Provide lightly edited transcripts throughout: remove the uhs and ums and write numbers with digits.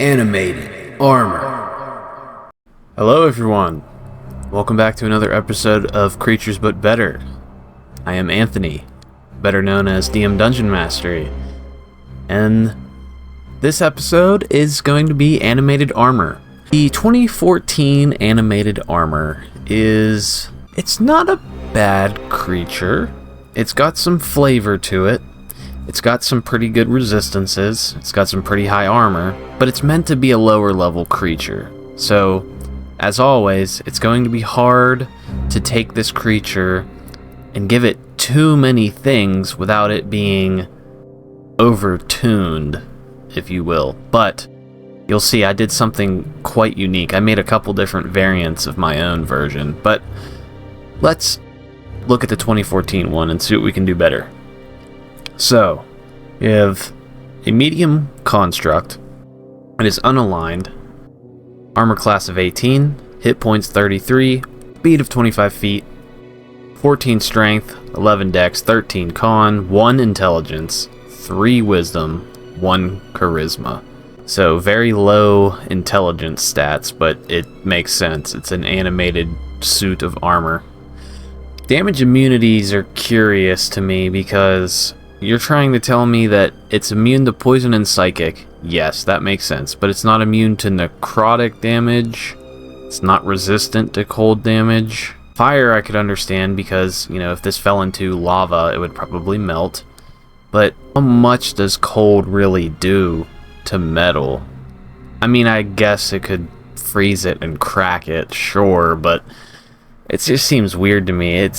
Animated armor. Hello everyone, welcome back to another episode of Creatures But Better. I am Anthony, better known as DM Dungeon Mastery, and this episode is going to be animated armor. The 2014 animated armor it's not a bad creature. It's got some flavor to it. It's got some pretty good resistances, it's got some pretty high armor, but it's meant to be a lower level creature. So, as always, it's going to be hard to take this creature and give it too many things without it being over-tuned, if you will. But, you'll see I did something quite unique. I made a couple different variants of my own version, but let's look at the 2014 one and see what we can do better. So, you have a medium construct. It is unaligned, armor class of 18, hit points 33, speed of 25 feet, 14 strength, 11 dex, 13 con, 1 intelligence, 3 wisdom, 1 charisma. So very low intelligence stats, but it makes sense. It's an animated suit of armor. Damage immunities are curious to me because you're trying to tell me that it's immune to poison and psychic. Yes, that makes sense, but it's not immune to necrotic damage. It's not resistant to cold damage. Fire I could understand because, if this fell into lava, it would probably melt. But how much does cold really do to metal? I mean, I guess it could freeze it and crack it, sure, but it just seems weird to me. It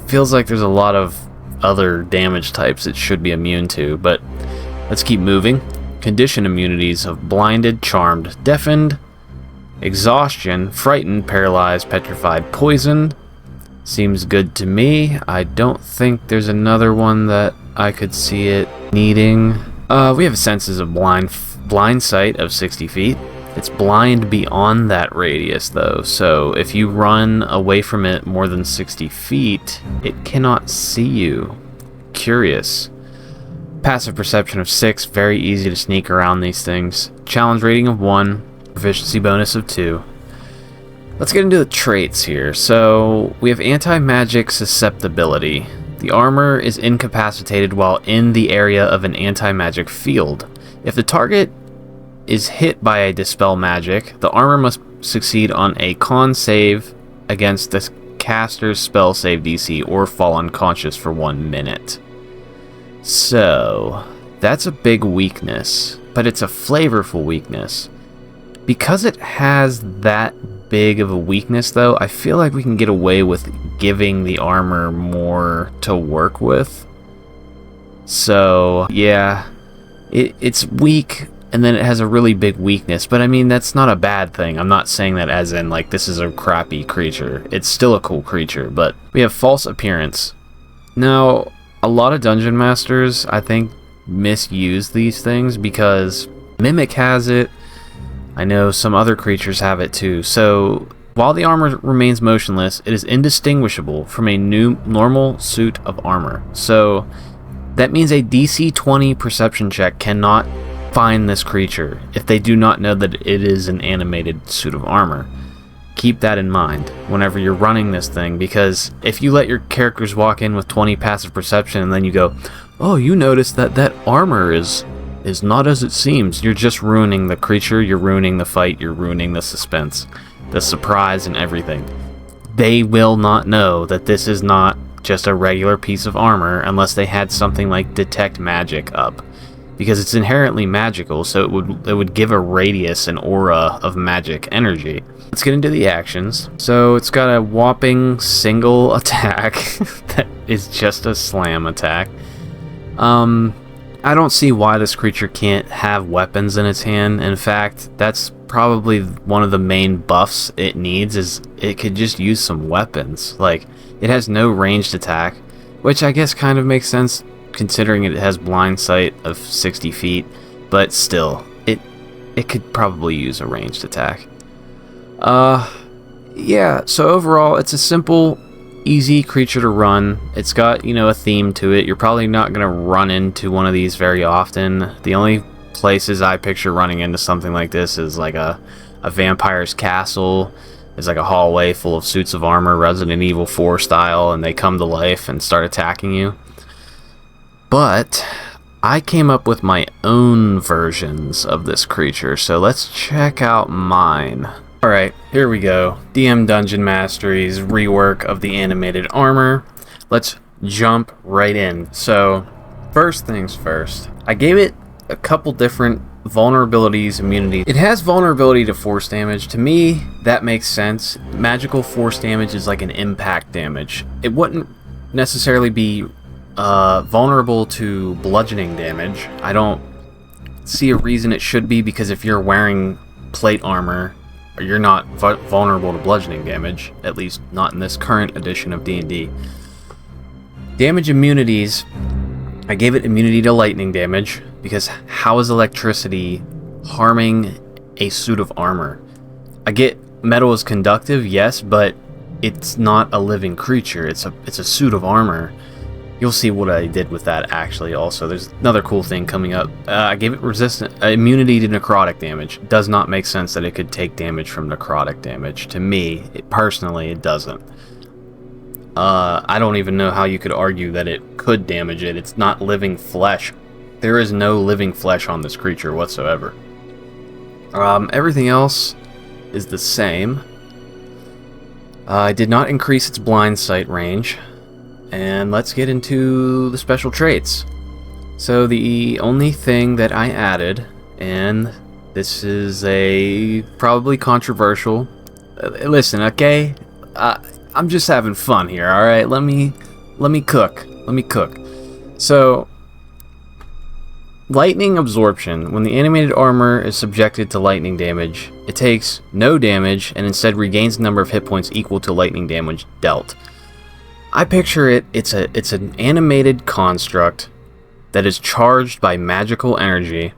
feels like there's a lot of other damage types it should be immune to, but let's keep moving. Condition immunities of blinded, charmed, deafened, exhaustion, frightened, paralyzed, petrified, poisoned. Seems good to me. I don't think there's another one that I could see it needing. We have senses of blind sight of 60 feet. It's blind beyond that radius though, so if you run away from it more than 60 feet, it cannot see you. Curious. Passive perception of 6, very easy to sneak around these things. Challenge rating of 1, proficiency bonus of 2. Let's get into the traits here. So, we have anti-magic susceptibility. The armor is incapacitated while in the area of an anti-magic field. If the target is hit by a dispel magic, the armor must succeed on a con save against the caster's spell save DC or fall unconscious for 1 minute. So, that's a big weakness, but it's a flavorful weakness. Because it has that big of a weakness though, I feel like we can get away with giving the armor more to work with. So, yeah, it's weak, and then it has a really big weakness, but I mean, that's not a bad thing. I'm not saying that as in, like, this is a crappy creature. It's still a cool creature, but we have false appearance. Now, a lot of dungeon masters, I think, misuse these things because Mimic has it. I know some other creatures have it too. So, while the armor remains motionless, it is indistinguishable from a new normal suit of armor. So, that means a DC 20 perception check cannot find this creature if they do not know that it is an animated suit of armor. Keep that in mind whenever you're running this thing, because if you let your characters walk in with 20 passive perception and then you go, oh, you notice that armor is not as it seems, you're just ruining the creature, you're ruining the fight, you're ruining the suspense, the surprise, and everything. They will not know that this is not just a regular piece of armor unless they had something like detect magic up, because it's inherently magical, so it would give a radius and aura of magic energy. Let's get into the actions. So it's got a whopping single attack that is just a slam attack. I don't see why this creature can't have weapons in its hand. In fact, that's probably one of the main buffs it needs, is it could just use some weapons. Like, it has no ranged attack, which I guess kind of makes sense considering it has blind sight of 60 feet, but still, it could probably use a ranged attack. Yeah, so overall, it's a simple, easy creature to run. It's got, a theme to it. You're probably not going to run into one of these very often. The only places I picture running into something like this is like a vampire's castle. It's like a hallway full of suits of armor, Resident Evil 4 style, and they come to life and start attacking you. But I came up with my own versions of this creature, so let's check out mine. Alright, here we go. DM Dungeon Mastery's rework of the animated armor. Let's jump right in. So, first things first. I gave it a couple different vulnerabilities, immunity. It has vulnerability to force damage. To me, that makes sense. Magical force damage is like an impact damage. It wouldn't necessarily be vulnerable to bludgeoning damage. I don't see a reason it should be, because if you're wearing plate armor, you're not vulnerable to bludgeoning damage, at least not in this current edition of D&D. Damage immunities, I gave it immunity to lightning damage, because how is electricity harming a suit of armor? I get metal is conductive, yes, but it's not a living creature. It's a suit of armor. You'll see what I did with that actually also. There's another cool thing coming up. I gave it immunity to necrotic damage. Does not make sense that it could take damage from necrotic damage. To me, personally, it doesn't. I don't even know how you could argue that it could damage it. It's not living flesh. There is no living flesh on this creature whatsoever. Everything else is the same. I did not increase its blind sight range. And let's get into the special traits. So the only thing that I added, and this is probably controversial. Listen, okay? I'm just having fun here, alright? Let me cook. So, lightning absorption. When the animated armor is subjected to lightning damage, it takes no damage and instead regains the number of hit points equal to lightning damage dealt. I picture it's an animated construct that is charged by magical energy.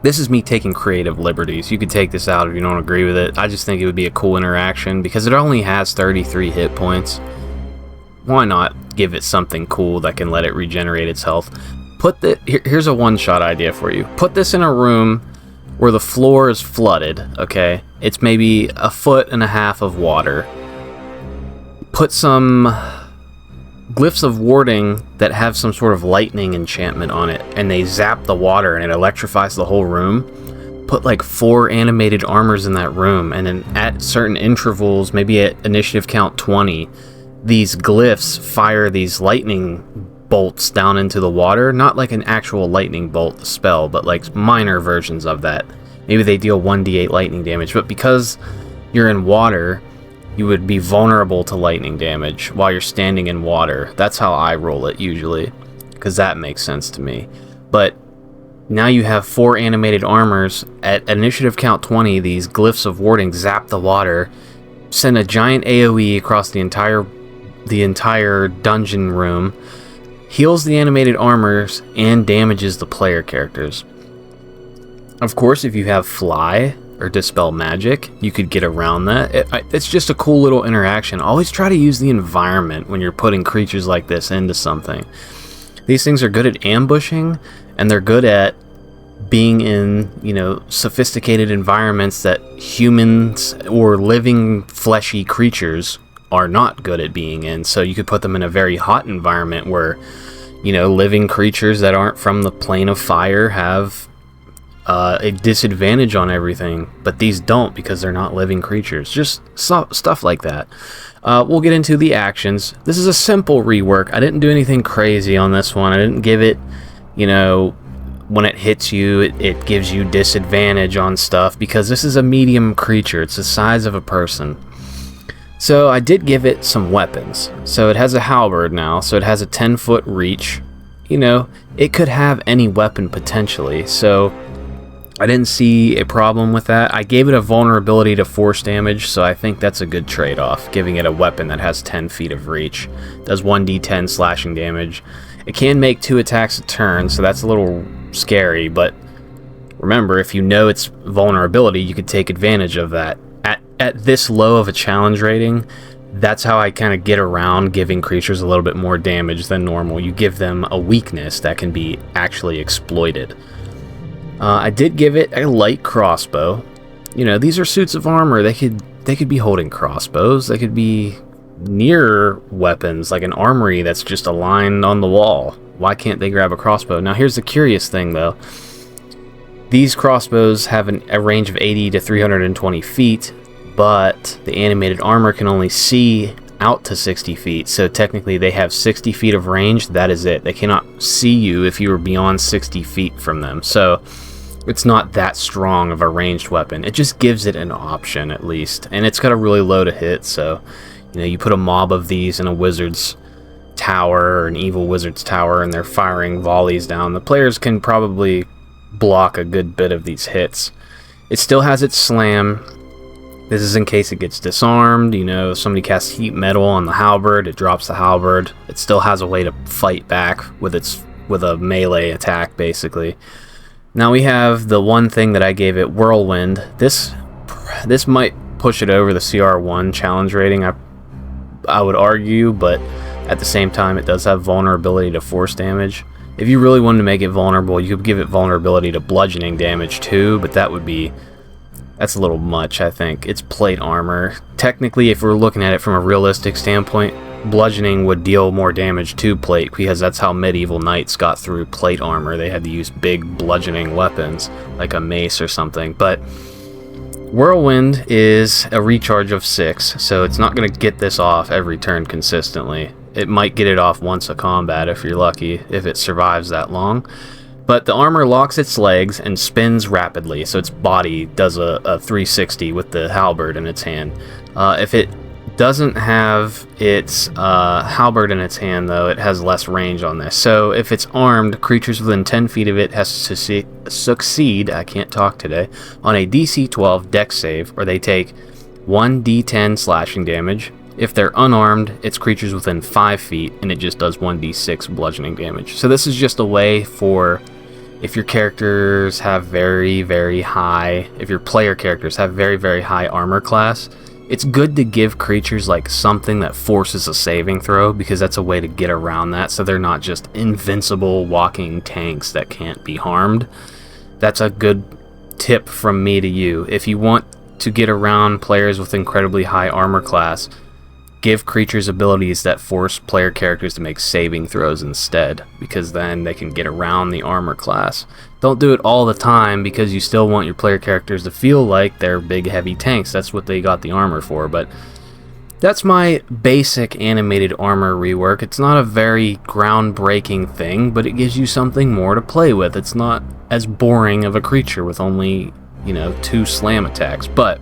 This is me taking creative liberties. You could take this out if you don't agree with it. I just think it would be a cool interaction because it only has 33 hit points. Why not give it something cool that can let it regenerate its health? Here's a one-shot idea for you. Put this in a room where the floor is flooded, okay? It's maybe 1.5 foot of water. Put some glyphs of warding that have some sort of lightning enchantment on it, and they zap the water and it electrifies the whole room. Put like 4 animated armors in that room, and then at certain intervals, maybe at initiative count 20, these glyphs fire these lightning bolts down into the water. Not like an actual lightning bolt spell, but like minor versions of that. Maybe they deal 1d8 lightning damage, but because you're in water, you would be vulnerable to lightning damage while you're standing in water. That's how I roll it usually, because that makes sense to me. But now you have 4 animated armors. At initiative count 20, these glyphs of warding zap the water, send a giant AoE across the entire dungeon room, heals the animated armors, and damages the player characters. Of course, if you have fly or dispel magic, you could get around that. It's just a cool little interaction. Always try to use the environment when you're putting creatures like this into something. These things are good at ambushing, and they're good at being in, sophisticated environments that humans or living fleshy creatures are not good at being in. So you could put them in a very hot environment where, living creatures that aren't from the plane of fire have a disadvantage on everything, but these don't because they're not living creatures. Just stuff like that. We'll get into the actions. This is a simple rework. I didn't do anything crazy on this one. I didn't give it, when it hits you, it gives you disadvantage on stuff because this is a medium creature. It's the size of a person. So I did give it some weapons. So it has a halberd now, so it has a 10-foot reach. It could have any weapon potentially, so I didn't see a problem with that. I gave it a vulnerability to force damage, so I think that's a good trade-off, giving it a weapon that has 10 feet of reach. Does 1d10 slashing damage. It can make 2 attacks a turn, so that's a little scary, but remember, if you know its vulnerability, you could take advantage of that. At this low of a challenge rating, that's how I kind of get around giving creatures a little bit more damage than normal. You give them a weakness that can be actually exploited. I did give it a light crossbow. You know, these are suits of armor. They could be holding crossbows. They could be near weapons, like an armory that's just aligned on the wall. Why can't they grab a crossbow? Now, here's the curious thing, though. These crossbows have a range of 80 to 320 feet, but the animated armor can only see out to 60 feet, so technically they have 60 feet of range. That is it. They cannot see you if you are beyond 60 feet from them, so it's not that strong of a ranged weapon. It just gives it an option, at least, and it's got a really low to hit, so you know, you put a mob of these in a wizard's tower, or an evil wizard's tower, and they're firing volleys down. The players can probably block a good bit of these hits. It still has its slam. This is in case it gets disarmed. You know, somebody casts heat metal on the halberd, it drops the halberd. It still has a way to fight back with a melee attack, basically. Now we have the one thing that I gave it, Whirlwind. This might push it over the CR1 challenge rating, I would argue, but at the same time it does have vulnerability to force damage. If you really wanted to make it vulnerable, you could give it vulnerability to bludgeoning damage too, but that's a little much, I think. It's plate armor. Technically, if we're looking at it from a realistic standpoint, bludgeoning would deal more damage to plate, because that's how medieval knights got through plate armor. They had to use big bludgeoning weapons, like a mace or something. But Whirlwind is a recharge of 6, so it's not going to get this off every turn consistently. It might get it off once a combat if you're lucky, if it survives that long. But the armor locks its legs and spins rapidly, so its body does a 360 with the halberd in its hand. If it doesn't have its halberd in its hand, though, it has less range on this. So if it's armed, creatures within 10 feet of it has to succeed, I can't talk today, on a DC 12 dex save, or they take 1d10 slashing damage. If they're unarmed, it's creatures within 5 feet, and it just does 1d6 bludgeoning damage. So this is just a way for, if your characters have very, very high, if your player characters have very, very high armor class, it's good to give creatures like something that forces a saving throw, because that's a way to get around that, so they're not just invincible walking tanks that can't be harmed. That's a good tip from me to you. If you want to get around players with incredibly high armor class, give creatures abilities that force player characters to make saving throws instead, because then they can get around the armor class. Don't do it all the time, because you still want your player characters to feel like they're big heavy tanks. That's what they got the armor for. But that's my basic animated armor rework. It's not a very groundbreaking thing, but it gives you something more to play with. It's not as boring of a creature with only, 2 slam attacks. But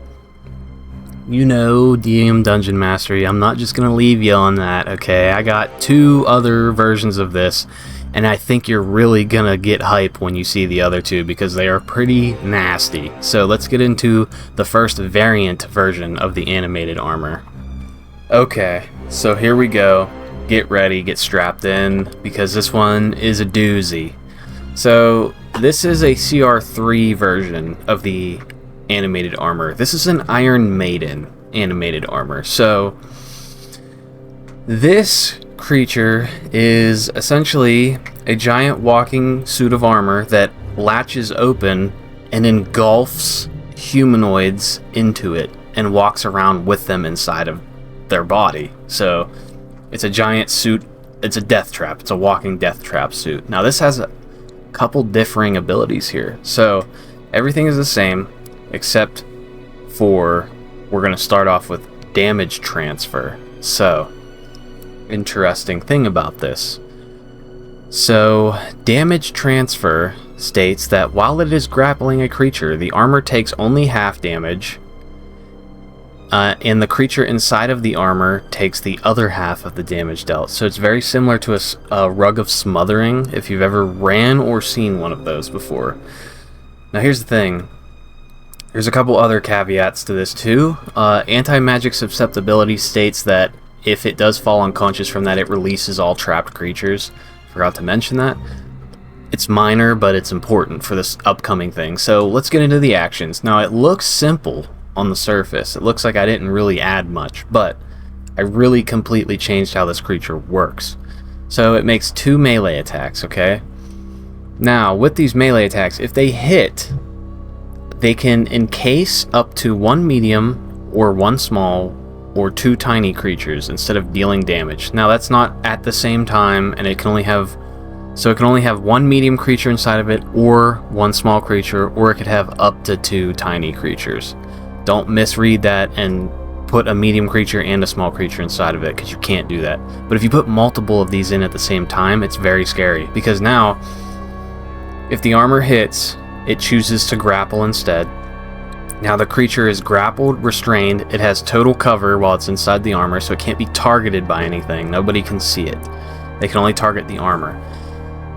DM Dungeon Mastery, I'm not just gonna leave you on that, okay? I got 2 other versions of this, and I think you're really gonna get hype when you see the other 2, because they are pretty nasty. So let's get into the first variant version of the animated armor. Okay, so here we go. Get ready, get strapped in, because this one is a doozy. So this is a CR3 version of the animated armor. This is an Iron Maiden animated armor. So this creature is essentially a giant walking suit of armor that latches open and engulfs humanoids into it and walks around with them inside of their body. So it's a giant suit. It's a death trap. It's a walking death trap suit. Now this has a couple differing abilities here. So everything is the same, except for, we're going to start off with damage transfer. So, interesting thing about this. So, damage transfer states that while it is grappling a creature, the armor takes only half damage, and the creature inside of the armor takes the other half of the damage dealt. So it's very similar to a rug of smothering, if you've ever ran or seen one of those before. Now here's the thing. There's a couple other caveats to this too. Anti-magic susceptibility states that if it does fall unconscious from that, it releases all trapped creatures. Forgot to mention that. It's minor, but it's important for this upcoming thing. So let's get into the actions. Now it looks simple on the surface. It looks like I didn't really add much, but I really completely changed how this creature works. So it makes 2 melee attacks, okay? Now, with these melee attacks, if they hit, they can encase up to 1 medium or 1 small or 2 tiny creatures instead of dealing damage. Now, that's not at the same time, and it can only have 1 medium creature inside of it, or 1 small creature, or it could have up to 2 tiny creatures. Don't misread that and put a medium creature and a small creature inside of it, because you can't do that. But if you put multiple of these in at the same time, it's very scary, because now, if the armor hits, it chooses to grapple instead. Now the creature is grappled, restrained, it has total cover while it's inside the armor, so it can't be targeted by anything. Nobody can see it. They can only target the armor.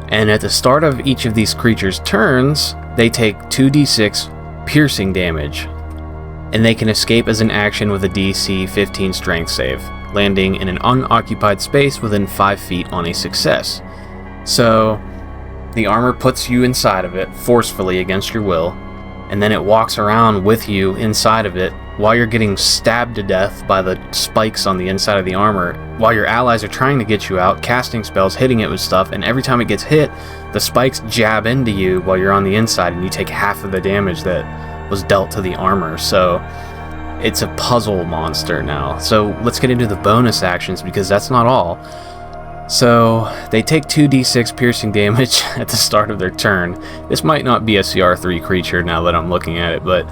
And at the start of each of these creatures' turns, they take 2d6 piercing damage, and they can escape as an action with a DC 15 strength save, landing in an unoccupied space within 5 feet on a success. So the armor puts you inside of it forcefully against your will, and then it walks around with you inside of it while you're getting stabbed to death by the spikes on the inside of the armor, while your allies are trying to get you out, casting spells, hitting it with stuff, and every time it gets hit, the spikes jab into you while you're on the inside, and you take half of the damage that was dealt to the armor. So it's a puzzle monster now. So let's get into the bonus actions, because that's not all. So they take 2d6 piercing damage at the start of their turn. This might not be a CR3 creature now that I'm looking at it, but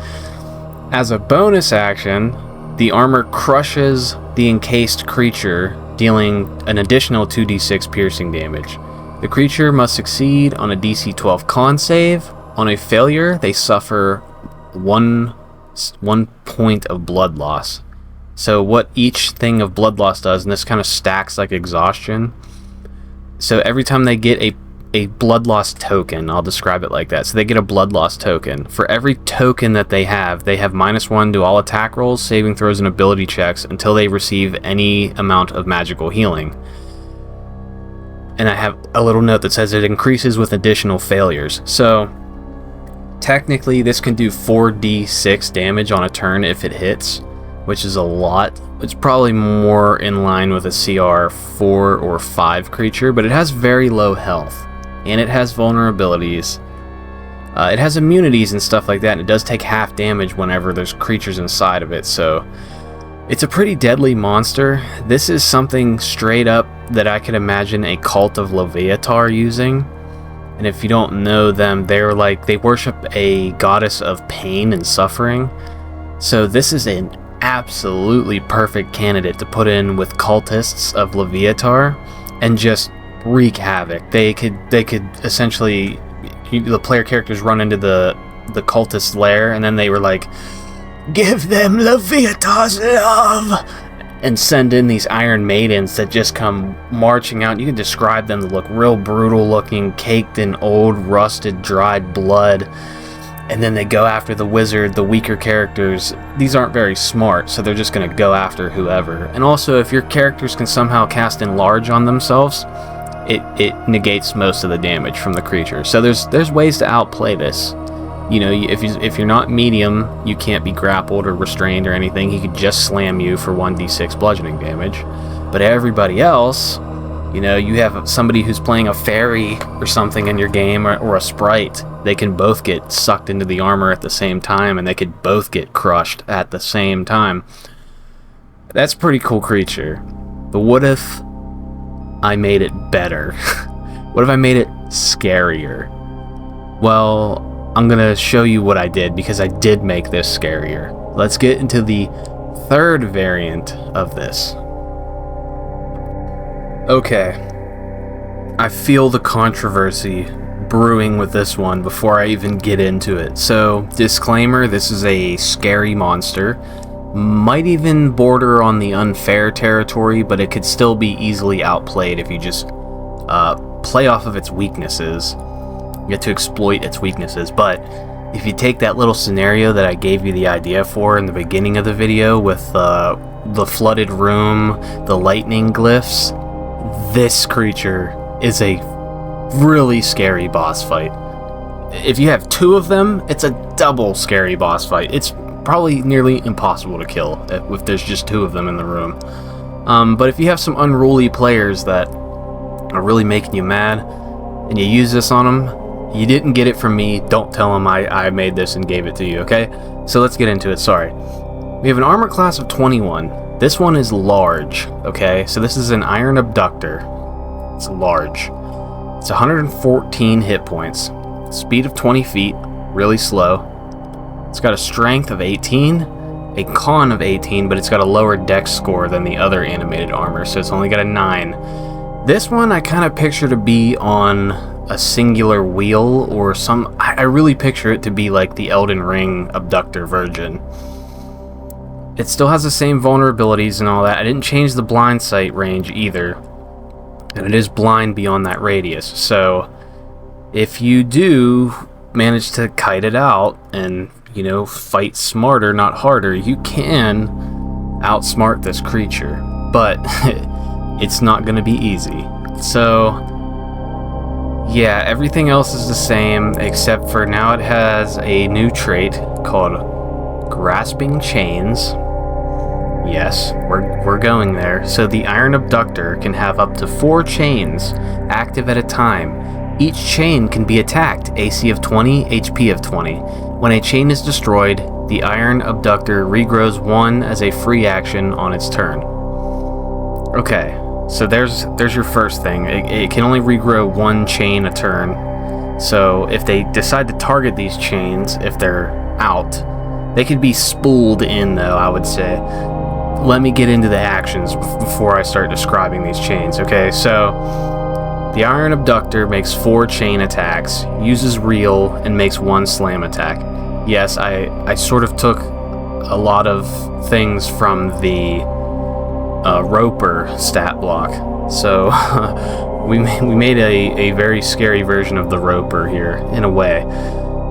as a bonus action, the armor crushes the encased creature, dealing an additional 2d6 piercing damage. The creature must succeed on a DC 12 con save. On a failure, they suffer one point of blood loss. So what each thing of blood loss does, and this kind of stacks like exhaustion, so every time they get a blood loss token, I'll describe it like that. So they get a blood loss token. For every token that they have -1 to all attack rolls, saving throws, and ability checks until they receive any amount of magical healing. And I have a little note that says it increases with additional failures. So technically this can do 4d6 damage on a turn if it hits, which is a lot. It's probably more in line with a CR 4 or 5 creature, but it has very low health, and it has vulnerabilities. It has immunities and stuff like that, and it does take half damage whenever there's creatures inside of it, so it's a pretty deadly monster. This is something straight up that I could imagine a cult of Leviatar using. And if you don't know them, they worship a goddess of pain and suffering. So this is an absolutely perfect candidate to put in with cultists of Leviatar and just wreak havoc. They could essentially, the player characters run into the cultist lair, and then they were like, "Give them Leviatar's love," and send in these Iron Maidens that just come marching out. You can describe them to look real brutal looking, caked in old, rusted, dried blood. And then they go after the wizard, the weaker characters. These aren't very smart, so they're just going to go after whoever. And also, if your characters can somehow cast Enlarge on themselves, it negates most of the damage from the creature. So there's ways to outplay this. You know, if you're not medium, you can't be grappled or restrained or anything. He could just slam you for 1d6 bludgeoning damage. But everybody else, you know, you have somebody who's playing a fairy or something in your game, or a sprite. They can both get sucked into the armor at the same time, and they could both get crushed at the same time. That's a pretty cool creature. But what if I made it better? What if I made it scarier? Well, I'm gonna show you what I did, because I did make this scarier. Let's get into the third variant of this. Okay, I feel the controversy brewing with this one before I even get into it. So, disclaimer, this is a scary monster. Might even border on the unfair territory, but it could still be easily outplayed if you just play off of its weaknesses. You get to exploit its weaknesses. But if you take that little scenario that I gave you the idea for in the beginning of the video with the flooded room, the lightning glyphs, this creature is a really scary boss fight. If you have 2 of them, it's a double scary boss fight. It's probably nearly impossible to kill if there's just 2 of them in the room. But if you have some unruly players that are really making you mad, and you use this on them, You didn't get it from me. Don't tell him I made this and gave it to you, okay? So let's get into it. Sorry. We have an armor class of 21. This one is large, okay? So this is an Iron Abductor. It's large. It's 114 hit points. Speed of 20 feet. Really slow. It's got a strength of 18, a con of 18, but it's got a lower dex score than the other animated armor, so it's only got a 9. This one I kind of picture to be on a singular wheel or some... I really picture it to be like the Elden Ring Abductor version. It still has the same vulnerabilities and all that. I didn't change the blind sight range either, and it is blind beyond that radius, so if you do manage to kite it out and, you know, fight smarter, not harder, you can outsmart this creature, but it's not going to be easy. So yeah, everything else is the same, except for now it has a new trait called Grasping Chains. Yes, we're going there. So the Iron Abductor can have up to 4 chains active at a time. Each chain can be attacked, AC of 20, HP of 20. When a chain is destroyed, the Iron Abductor regrows 1 as a free action on its turn. Okay, so there's your first thing. It can only regrow 1 chain a turn. So if they decide to target these chains, if they're out, they could be spooled in though, I would say. Let me get into the actions before I start describing these chains, okay? So the Iron Abductor makes 4 chain attacks, uses Reel, and makes 1 slam attack. Yes, I sort of took a lot of things from the Roper stat block. So we made a very scary version of the Roper here, in a way.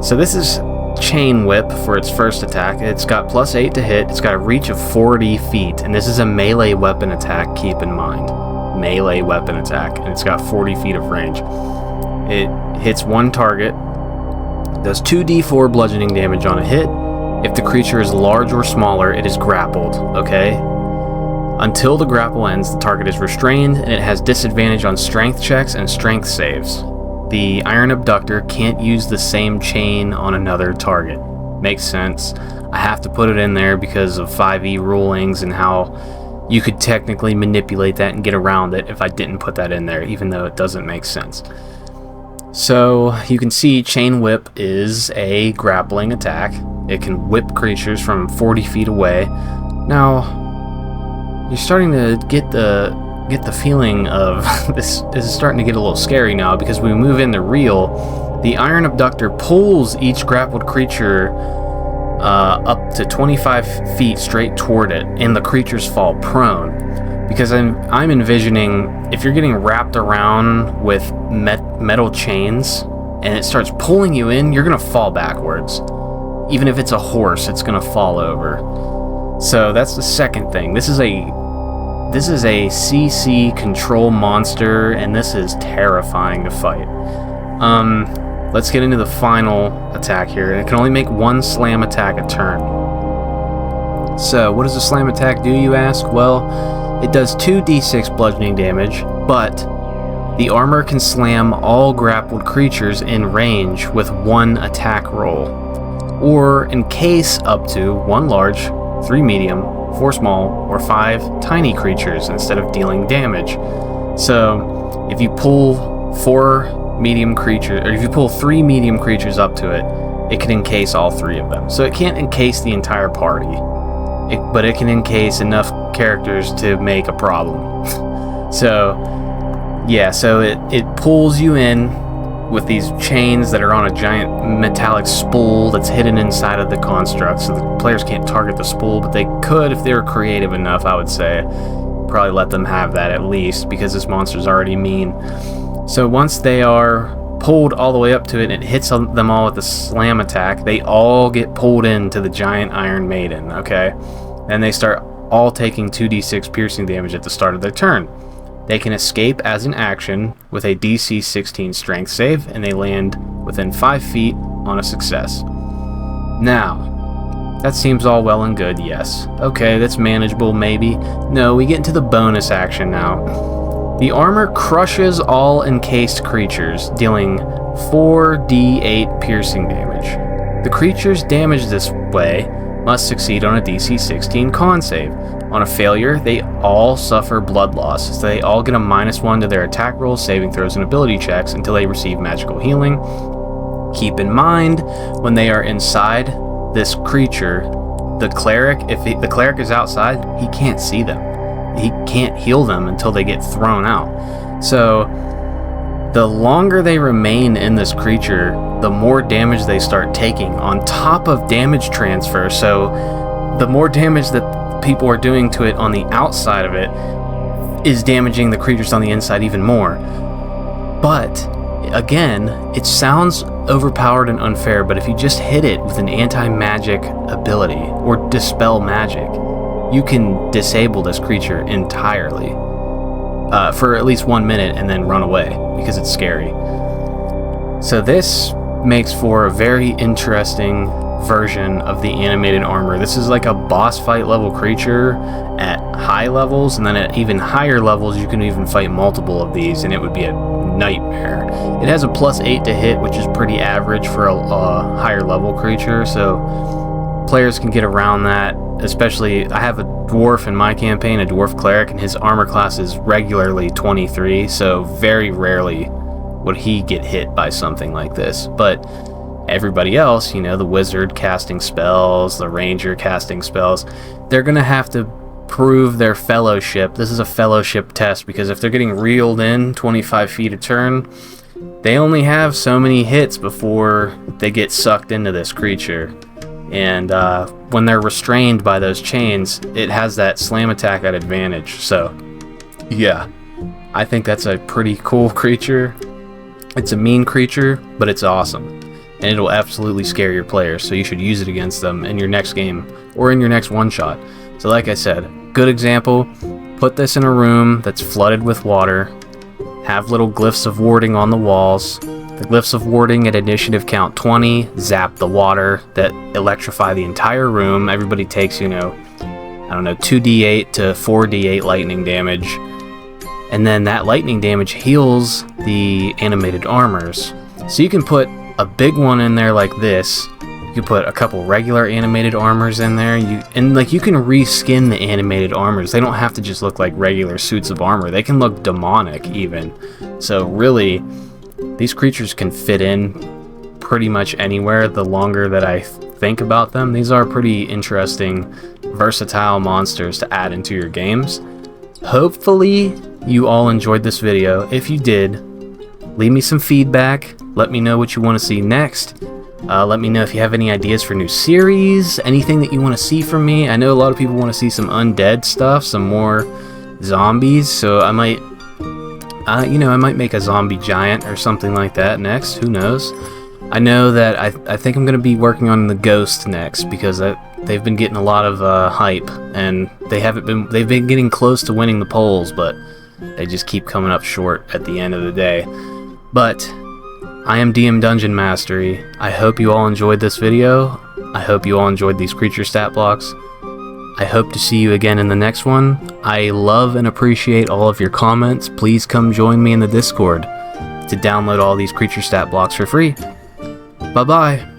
So this is Chain Whip for its first attack. It's got plus 8 to hit, it's got a reach of 40 feet, and this is a melee weapon attack, keep in mind. Melee weapon attack, and it's got 40 feet of range. It hits 1 target, does 2d4 bludgeoning damage on a hit. If the creature is large or smaller, it is grappled, okay? Until the grapple ends, the target is restrained, and it has disadvantage on strength checks and strength saves. The Iron Abductor can't use the same chain on another target. Makes sense. I have to put it in there because of 5e rulings and how you could technically manipulate that and get around it if I didn't put that in there, even though it doesn't make sense. So you can see Chain Whip is a grappling attack. It can whip creatures from 40 feet away. Now, you're starting to get the feeling of this is starting to get a little scary now, because when we move into Reel, the Iron Abductor pulls each grappled creature up to 25 feet straight toward it, and the creatures fall prone. Because I'm envisioning, if you're getting wrapped around with metal chains and it starts pulling you in, you're gonna fall backwards. Even if it's a horse, it's gonna fall over. So that's the second thing. This is a CC control monster, and this is terrifying to fight. Let's get into the final attack here. It can only make 1 slam attack a turn. So, what does a slam attack do, you ask? Well, it does 2d6 bludgeoning damage, but the armor can slam all grappled creatures in range with 1 attack roll, or encase up to 1 large, 3 medium, 4 small, or 5 tiny creatures instead of dealing damage. So, if you pull 4 medium creatures, or if you pull 3 medium creatures up to it, it can encase all 3 of them. So it can't encase the entire party, but it can encase enough characters to make a problem. So yeah, so it pulls you in with these chains that are on a giant metallic spool that's hidden inside of the construct, so the players can't target the spool, but they could if they were creative enough, I would say. Probably let them have that at least, because this monster's already mean. So once they are pulled all the way up to it and it hits them all with a slam attack, they all get pulled into the giant Iron Maiden, okay? And they start all taking 2d6 piercing damage at the start of their turn. They can escape as an action with a DC 16 strength save, and they land within 5 feet on a success. Now, that seems all well and good, yes. Okay, that's manageable, maybe. No, we get into the bonus action now. The armor crushes all encased creatures, dealing 4d8 piercing damage. The creatures damaged this way must succeed on a DC 16 con save. On a failure, they all suffer blood loss, so they all get a -1 to their attack rolls, saving throws, and ability checks until they receive magical healing. Keep in mind, when they are inside this creature, the cleric, the cleric is outside, he can't see them. He can't heal them until they get thrown out. So the longer they remain in this creature, the more damage they start taking on top of damage transfer. So the more damage that people are doing to it on the outside of it is damaging the creatures on the inside even more. But again, it sounds overpowered and unfair, but if you just hit it with an anti-magic ability or dispel magic, you can disable this creature entirely for at least 1 minute and then run away because it's scary. So this makes for a very interesting version of the animated armor. This is like a boss fight level creature at high levels, and then at even higher levels you can even fight multiple of these and it would be a nightmare. It has a +8 to hit, which is pretty average for a higher level creature, so players can get around that. Especially, I have a dwarf in my campaign, a dwarf cleric, and his armor class is regularly 23, so very rarely would he get hit by something like this. But everybody else, you know, the wizard casting spells, the ranger casting spells, they're going to have to prove their fellowship. This is a fellowship test, because if they're getting reeled in 25 feet a turn, they only have so many hits before they get sucked into this creature. And when they're restrained by those chains, it has that slam attack at advantage. So yeah, I think that's a pretty cool creature. It's a mean creature, but it's awesome, and it'll absolutely scare your players, so you should use it against them in your next game or in your next one-shot. So like I said, good example, put this in a room that's flooded with water, have little glyphs of warding on the walls. The glyphs of warding at initiative count 20, zap the water that electrify the entire room. Everybody takes, you know, I don't know, 2d8 to 4d8 lightning damage. And then that lightning damage heals the animated armors. So you can put a big one in there like this. You can put a couple regular animated armors in there. You can reskin the animated armors. They don't have to just look like regular suits of armor. They can look demonic even. So really, these creatures can fit in pretty much anywhere the longer that I think about them. These are pretty interesting, versatile monsters to add into your games. Hopefully you all enjoyed this video. If you did, leave me some feedback. Let me know what you want to see next. Let me know if you have any ideas for new series, anything that you want to see from me. I know a lot of people want to see some undead stuff, some more zombies, so I might make a zombie giant or something like that next. Who knows? I know that I think I'm going to be working on the ghost next, because they've been getting a lot of hype, and they've been getting close to winning the polls, but they just keep coming up short at the end of the day. But I am DM Dungeon Mastery. I hope you all enjoyed this video. I hope you all enjoyed these creature stat blocks. I hope to see you again in the next one. I love and appreciate all of your comments. Please come join me in the Discord to download all these creature stat blocks for free. Bye-bye.